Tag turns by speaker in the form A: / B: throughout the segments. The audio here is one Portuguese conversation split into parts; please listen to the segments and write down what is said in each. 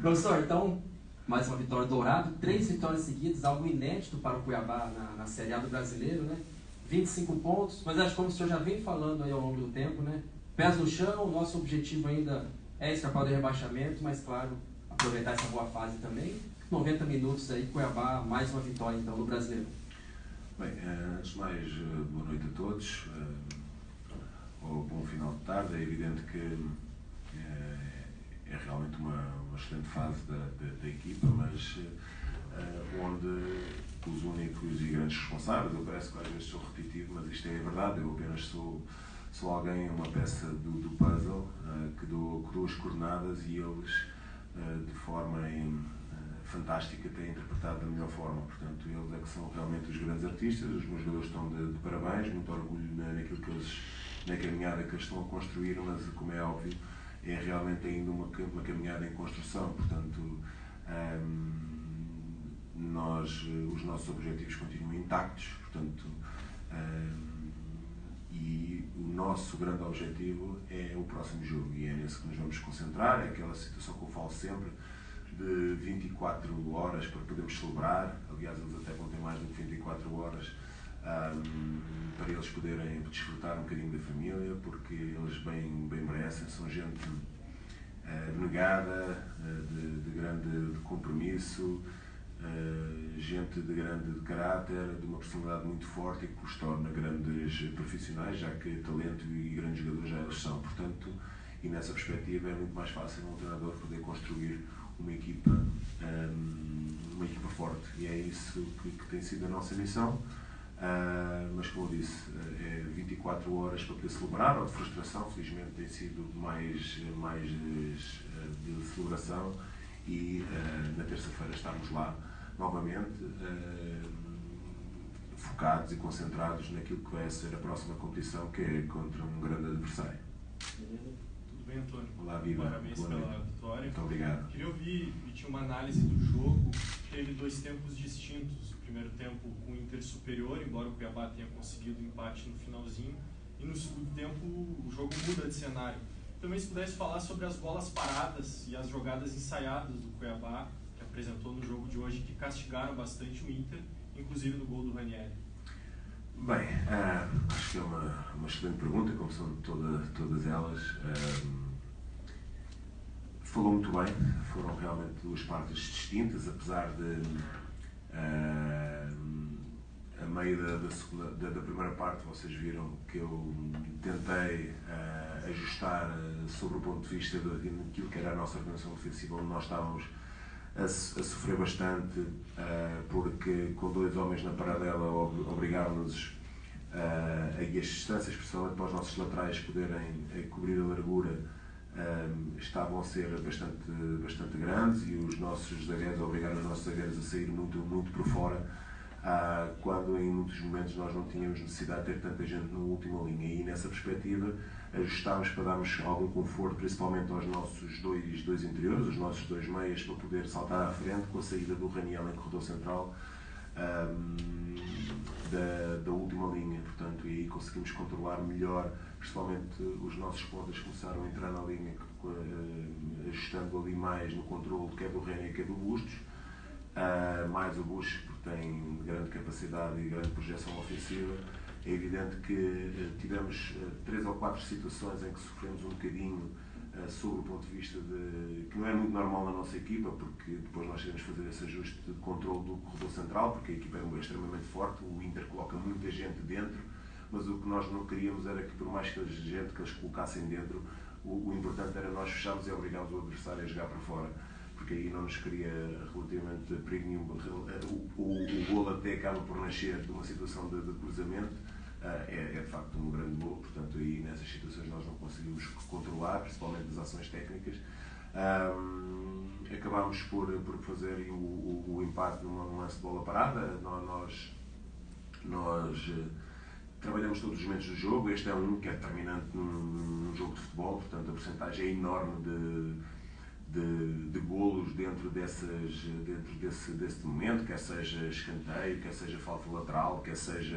A: Professor, então, mais uma vitória do Dourado, 3 vitórias seguidas, algo inédito para o Cuiabá na Série A do Brasileiro, né? 25 pontos, mas acho que como o senhor já vem falando aí ao longo do tempo, né? Pés no chão, nosso objetivo ainda é escapar do rebaixamento, mas claro, aproveitar essa boa fase também. 90 minutos aí, Cuiabá, mais uma vitória então no Brasileiro.
B: Bem, antes de mais, boa noite a todos, ou bom final de tarde. É evidente que é realmente uma excelente fase da equipa, mas onde os únicos e grandes responsáveis, eu parece que às vezes sou repetitivo, mas isto é verdade, eu apenas sou alguém, uma peça do puzzle, que dou as coordenadas e eles, de forma fantástica, têm interpretado da melhor forma. Portanto, eles é que são realmente os grandes artistas, os meus jogadores estão de parabéns, muito orgulho naquilo que eles, na caminhada que eles estão a construir, mas, como é óbvio, é realmente ainda uma caminhada em construção. Portanto, os nossos objetivos continuam intactos, portanto, e o nosso grande objetivo é o próximo jogo, e é nesse que nos vamos concentrar. É aquela situação que eu falo sempre, de 24 horas para podermos celebrar. Aliás, eles até vão ter mais do que 24 horas para eles poderem desfrutar um bocadinho da família, porque eles bem merecem. São gente abnegada, de grande compromisso, gente de grande caráter, de uma personalidade muito forte e que os torna grandes profissionais, já que talento e grandes jogadores já eles são. Portanto, e nessa perspectiva é muito mais fácil um treinador poder construir uma equipa forte, e é isso que tem sido a nossa missão. Mas, como eu disse, é 24 horas para poder celebrar, ou de frustração. Felizmente tem sido mais de celebração, e na terça-feira estamos lá novamente, focados e concentrados naquilo que vai ser a próxima competição, que é contra um grande adversário.
C: Tudo bem, Antônio?
B: Olá, Viva.
C: Parabéns pela vitória.
B: Muito obrigado.
C: Queria ouvir uma análise do jogo. Teve 2 tempos distintos. O primeiro tempo com o Inter superior, embora o Cuiabá tenha conseguido o empate no finalzinho, e no segundo tempo o jogo muda de cenário. Também, se pudesse falar sobre as bolas paradas e as jogadas ensaiadas do Cuiabá, que apresentou no jogo de hoje, que castigaram bastante o Inter, inclusive no gol do Ranieri.
B: Bem, acho que é uma excelente pergunta, como são todas elas. Falou muito bem, foram realmente 2 partes distintas, apesar de a meio da primeira parte vocês viram que eu tentei ajustar sobre o ponto de vista daquilo que era a nossa organização defensiva, onde nós estávamos a sofrer bastante, porque com 2 homens na paralela obrigaram-nos e as distâncias, principalmente para os nossos laterais poderem cobrir a largura, estavam a ser bastante grandes, e os nossos zagueiros obrigaram os nossos zagueiros a sair muito por fora, quando em muitos momentos nós não tínhamos necessidade de ter tanta gente na última linha. E nessa perspectiva ajustámos para darmos algum conforto, principalmente aos nossos dois interiores, os nossos 2 meias, para poder saltar à frente com a saída do Raniel em corredor central da última linha. Portanto, e aí conseguimos controlar melhor, principalmente os nossos pontas começaram a entrar na linha, ajustando ali mais no controle, quer do Raniel, quer do Bustos. Mais o Bustos, porque tem grande capacidade e grande projeção ofensiva. É evidente que tivemos 3 ou 4 situações em que sofremos um bocadinho sobre o ponto de vista que não é muito normal na nossa equipa, porque depois nós tivemos que fazer esse ajuste de controle do corredor central, porque a equipa é extremamente forte, o Inter coloca muita gente dentro, mas o que nós não queríamos era que, por mais que eles colocassem dentro, o importante era nós fecharmos e obrigarmos o adversário a jogar para fora, porque aí não nos cria relativamente perigo nenhum. O golo até acaba por nascer de uma situação de cruzamento, é de facto um grande golo. Portanto, aí nessas situações nós não conseguimos controlar, principalmente das ações técnicas. Acabámos por fazer o empate num lance de bola parada. Nós trabalhamos todos os momentos do jogo. Este é um que é determinante num jogo de futebol, portanto a porcentagem é enorme de golos dentro desse momento, quer seja escanteio, quer seja falta lateral, quer seja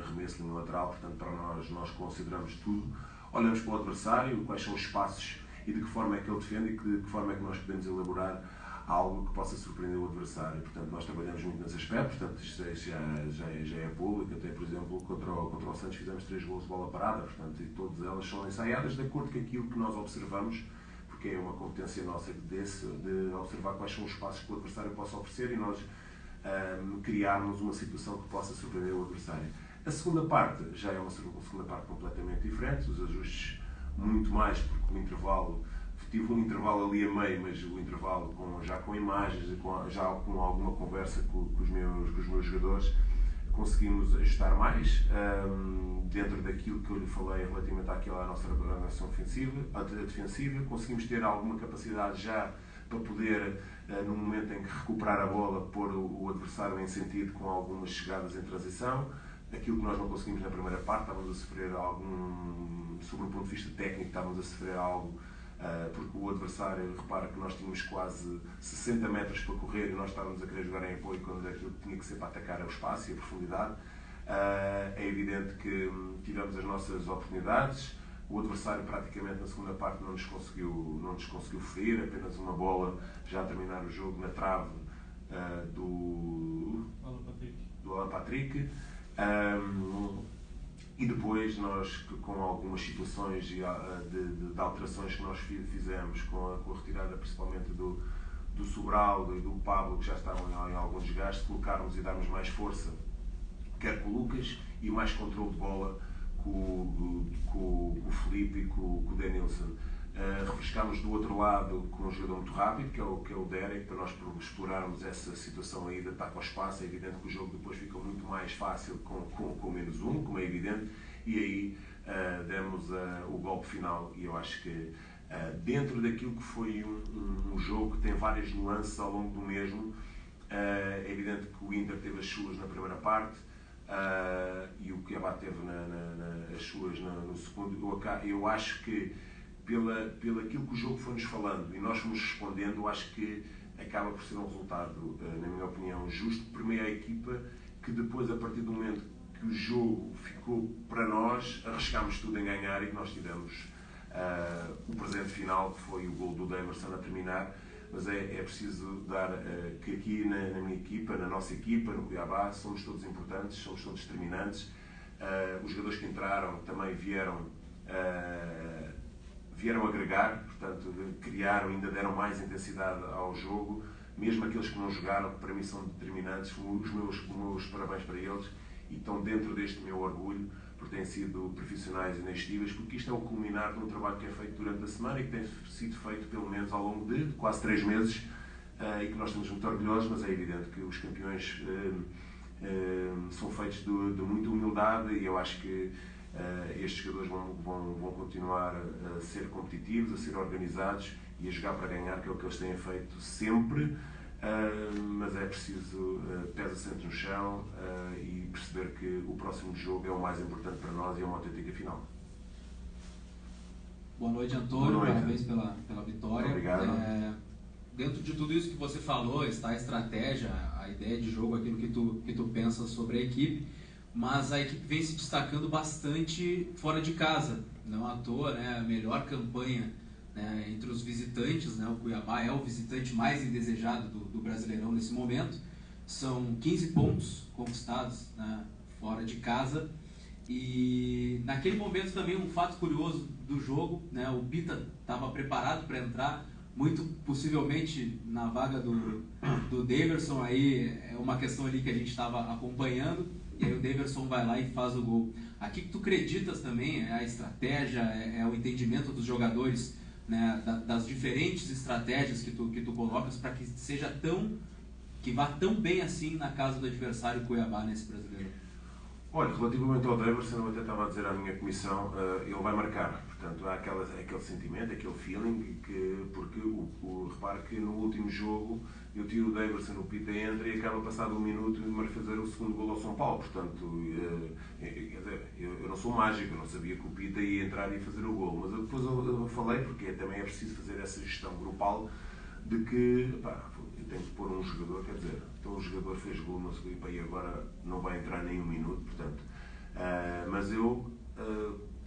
B: arremesso lateral. Portanto, para nós consideramos tudo, olhamos para o adversário, quais são os espaços e de que forma é que ele defende e de que forma é que nós podemos elaborar algo que possa surpreender o adversário. Portanto, nós trabalhamos muito nesse aspecto, portanto, isto já é público. Até, por exemplo, contra o Santos fizemos 3 gols de bola parada, portanto, e todas elas são ensaiadas de acordo com aquilo que nós observamos, porque é uma competência nossa de observar quais são os passos que o adversário possa oferecer e nós criarmos uma situação que possa surpreender o adversário. A segunda parte já é uma segunda parte completamente diferente, os ajustes muito mais, porque o intervalo, tive um intervalo ali a meio, mas o intervalo já com imagens, já com alguma conversa com os meus jogadores, conseguimos ajustar mais dentro daquilo que eu lhe falei relativamente àquela nossa organização defensiva, conseguimos ter alguma capacidade já para poder, no momento em que recuperar a bola, pôr o adversário em sentido com algumas chegadas em transição. Aquilo que nós não conseguimos na primeira parte, estávamos a sofrer sobre o ponto de vista técnico, estávamos a sofrer algo, porque o adversário, repara que nós tínhamos quase 60 metros para correr e nós estávamos a querer jogar em apoio quando aquilo tinha que ser para atacar o espaço e a profundidade. É evidente que tivemos as nossas oportunidades, o adversário praticamente na segunda parte não nos conseguiu ferir, apenas uma bola já a terminar o jogo na trave do Alan Patrick. E depois nós, com algumas situações de alterações que nós fizemos, com a retirada principalmente do Sobral e do Pablo, que já estavam em algum desgaste, colocarmos e darmos mais força, quer com o Lucas, e mais controle de bola com o Felipe e com o Denilson. Refrescámos do outro lado com um jogador muito rápido, que é o Derek, para nós explorarmos essa situação aí de ataque ao espaço. É evidente que o jogo depois fica muito mais fácil com menos um, como é evidente, e aí demos o golpe final. E eu acho que dentro daquilo que foi um jogo que tem várias nuances ao longo do mesmo, é evidente que o Inter teve as suas na primeira parte, e o Cuiabá teve as suas no segundo. Eu acho que pelo aquilo que o jogo foi-nos falando e nós fomos respondendo, eu acho que acaba por ser um resultado, na minha opinião, justo. Primeiro a equipa, que depois, a partir do momento que o jogo ficou para nós, arriscámos tudo em ganhar, e que nós tivemos o presente final, que foi o gol do Daverson a terminar. Mas é preciso dar que aqui na minha equipa, na nossa equipa, no Cuiabá, somos todos importantes, somos todos determinantes. Os jogadores que entraram também vieram agregar, portanto, criaram, ainda deram mais intensidade ao jogo, mesmo aqueles que não jogaram, que para mim são determinantes. Os meus parabéns para eles, e estão dentro deste meu orgulho, porque têm sido profissionais inestimáveis, porque isto é o culminar de um trabalho que é feito durante a semana e que tem sido feito pelo menos ao longo de quase 3 meses, e que nós estamos muito orgulhosos. Mas é evidente que os campeões são feitos de muita humildade, e eu acho que estes jogadores vão continuar a ser competitivos, a ser organizados e a jogar para ganhar, que é o que eles têm feito sempre. Mas é preciso pés assentes no chão e perceber que o próximo jogo é o mais importante para nós e é uma autêntica final.
D: Boa noite, Antônio.
B: Boa noite.
D: Parabéns pela vitória.
B: Obrigado.
D: Dentro de tudo isso que você falou, está a estratégia, a ideia de jogo, aquilo que tu pensa sobre a equipe, mas a equipe vem se destacando bastante fora de casa. Não à toa, né, a melhor campanha, né, entre os visitantes, né, o Cuiabá é o visitante mais indesejado do Brasileirão nesse momento. São 15 pontos conquistados, né, fora de casa. E naquele momento também um fato curioso do jogo, né, o Pita estava preparado para entrar, muito possivelmente na vaga do Daverson. Aí é uma questão ali que a gente estava acompanhando, e aí o Daverson vai lá e faz o gol. Aqui que tu acreditas também é a estratégia, é o entendimento dos jogadores, né, das diferentes estratégias que tu colocas para que vá tão bem assim na casa do adversário Cuiabá nesse Brasileiro?
B: Olha, relativamente ao Daverson, eu até estava a dizer à minha comissão, ele vai marcar. Portanto, há aquele sentimento, aquele feeling, porque repare que no último jogo eu tiro o Daverson, o Pita entra e acaba passado 1 minuto de fazer o segundo golo ao São Paulo. Portanto, eu não sou mágico, eu não sabia que o Pita ia entrar e fazer o golo. Mas depois eu falei, porque também é preciso fazer essa gestão grupal, de que eu tenho que pôr um jogador, quer dizer, então o jogador fez gol no segundo e agora não vai entrar nem 1 minuto, portanto. Mas eu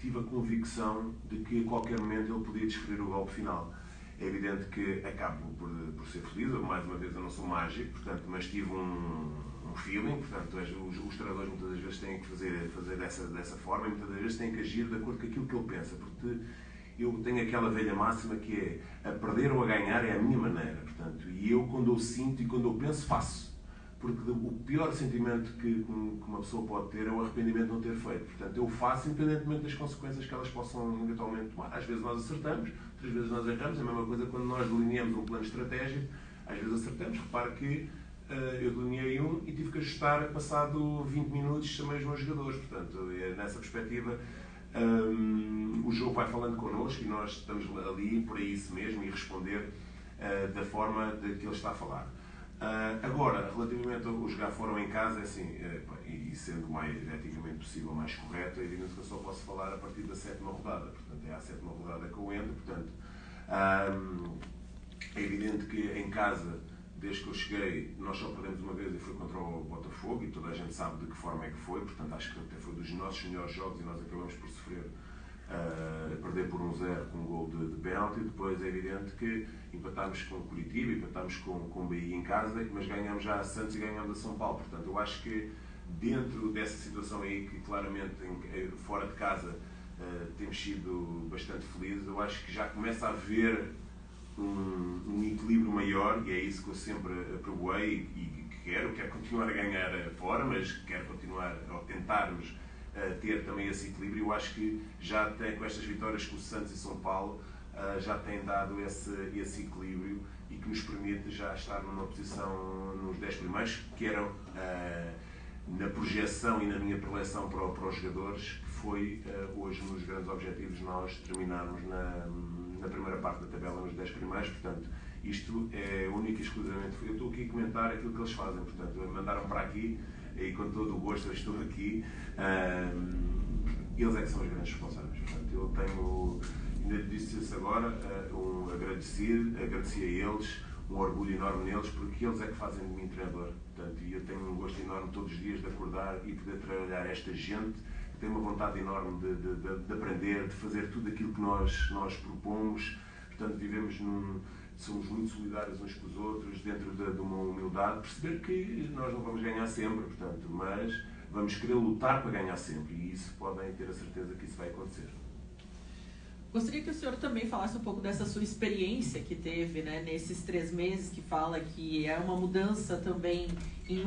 B: tive a convicção de que a qualquer momento ele podia desferir o golpe final. É evidente que acabo por ser feliz, mais uma vez eu não sou mágico, portanto, mas tive um feeling, portanto, os treinadores muitas das vezes têm que fazer dessa forma e muitas das vezes têm que agir de acordo com aquilo que ele pensa, porque eu tenho aquela velha máxima que é a perder ou a ganhar é a minha maneira, portanto, e eu quando eu sinto e quando eu penso, faço. Porque o pior sentimento que uma pessoa pode ter é o arrependimento de não ter feito. Portanto, eu faço independentemente das consequências que elas possam eventualmente tomar. Às vezes nós acertamos, outras vezes nós erramos. É a mesma coisa quando nós delineamos um plano estratégico, às vezes acertamos. Repare que eu delineei e tive que ajustar passado 20 minutos chamei os meus jogadores. Portanto, nessa perspectiva, o jogo vai falando connosco e nós estamos ali por isso mesmo e responder da forma de que ele está a falar. Agora, relativamente ao jogar fora ou em casa, é assim, e sendo o mais eticamente possível, mais correto, é evidente que eu só posso falar a partir da 7ª rodada. Portanto, é a 7ª rodada que eu entro. Portanto, é evidente que em casa, desde que eu cheguei, nós só perdemos uma vez e foi contra o Botafogo e toda a gente sabe de que forma é que foi. Portanto, acho que até foi dos nossos melhores jogos e nós acabamos por sofrer perder por 1-0 com um gol de pênalti. Depois é evidente que empatámos com o Curitiba, empatámos com o Bahia em casa, mas ganhámos já a Santos e ganhámos a São Paulo. Portanto, eu acho que dentro dessa situação aí, que claramente fora de casa temos sido bastante felizes, eu acho que já começa a haver um equilíbrio maior e é isso que eu sempre apregoei e quero continuar a ganhar fora, mas quero continuar a tentarmos ter também esse equilíbrio. Eu acho que já tem, com estas vitórias com o Santos e São Paulo, já tem dado esse equilíbrio e que nos permite já estar numa posição nos 10 primeiros, que eram na projeção e na minha preleção para os jogadores, que foi hoje um dos grandes objetivos nós terminarmos na primeira parte da tabela nos 10 primeiros. Portanto, isto é único e exclusivamente. Eu estou aqui a comentar aquilo que eles fazem, portanto, mandaram para aqui e com todo o gosto eu estou aqui. Eles é que são os grandes responsáveis. Portanto, eu tenho, ainda disse isso agora, agradeci a eles, um orgulho enorme neles, porque eles é que fazem de mim treinador. Portanto, e eu tenho um gosto enorme todos os dias de acordar e poder trabalhar esta gente que tem uma vontade enorme de aprender, de fazer tudo aquilo que nós propomos. Portanto, somos muito solidários uns com os outros, dentro de uma humildade, perceber que nós não vamos ganhar sempre, portanto, mas vamos querer lutar para ganhar sempre, e isso podem ter a certeza que isso vai acontecer.
E: Gostaria que o senhor também falasse um pouco dessa sua experiência que teve, né, nesses 3 meses, que fala que é uma mudança também em